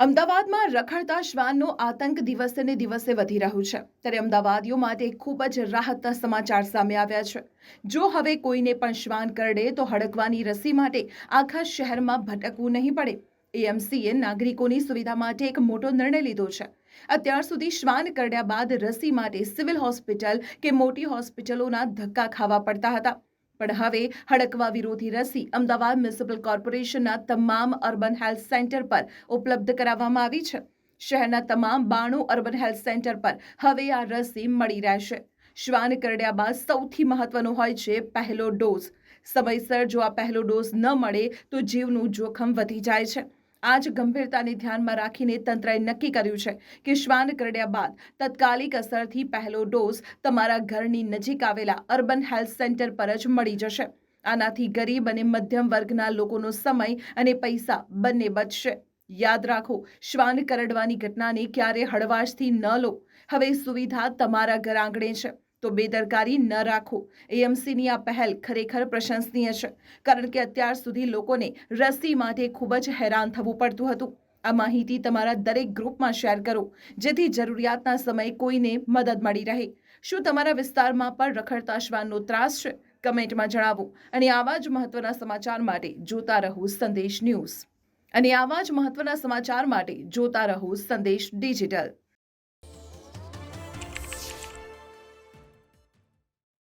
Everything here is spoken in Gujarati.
અમદાવાદમાં રખડતા શ્વાનનો આતંક દિવસે ને દિવસે વધી રહ્યું છે ત્યારે અમદાવાદીઓ માટે ખૂબ જ રાહતના સમાચાર સામે આવ્યા છે। જો હવે કોઈને પણ શ્વાન કરડે તો હડકવાની રસી માટે આખા શહેરમાં ભટકવું નહીં પડે। એએમસીએ નાગરિકોની સુવિધા માટે એક મોટો નિર્ણય લીધો છે। અત્યાર સુધી શ્વાન કરડ્યા બાદ રસી માટે સિવિલ હોસ્પિટલ કે મોટી હોસ્પિટલોના ધક્કા ખાવા પડતા હતા, પણ હવે હડકવા વિરોધી રસી અમદાવાદ મ્યુનિસિપલ કોર્પોરેશનના તમામ અર્બન હેલ્થ સેન્ટર પર ઉપલબ્ધ કરાવવામાં આવી છે। શહેરના તમામ 92 અર્બન હેલ્થ સેન્ટર પર હવે આ રસી મળી રહેશે। શ્વાન કરડ્યા બાદ સૌથી મહત્વનો હોય છે પહેલો ડોઝ। સમયસર જો આ પહેલો ડોઝ ન મળે તો જીવનું જોખમ વધી જાય છે। આ જ ગંભીરતાને ધ્યાનમાં રાખીને તંત્રએ નક્કી કર્યું છે કે શ્વાન કરડ્યા બાદ તાત્કાલિક અસરથી પહેલો ડોઝ તમારા ઘરની નજીક આવેલા અર્બન હેલ્થ સેન્ટર પર જ મળી જશે। આનાથી ગરીબ અને મધ્યમ વર્ગના લોકોનો સમય અને પૈસા બંને બચશે। યાદ રાખો, શ્વાન કરડવાની ઘટનાને ક્યારે હળવાશથી ન લો। હવે સુવિધા તમારા ઘર આંગણે છે, તો બેદરકારી ન રાખો। એએમસીની આ પહેલ ખરેખર પ્રશંસનીય છે, કારણ કે અત્યાર સુધી લોકોને રસી માટે ખૂબ જ હેરાન થવું પડતું હતું। આ માહિતી તમારા દરેક ગ્રુપમાં શેર કરો, જેથી જરૂરિયાતના સમયે કોઈને મદદ મળી રહે। શું તમારા વિસ્તારમાં પણ રખડતા શ્વાનનો ત્રાસ છે? કમેન્ટમાં જણાવો। અને આવા જ મહત્વના સમાચાર માટે જોતા રહો સંદેશ ન્યૂઝ।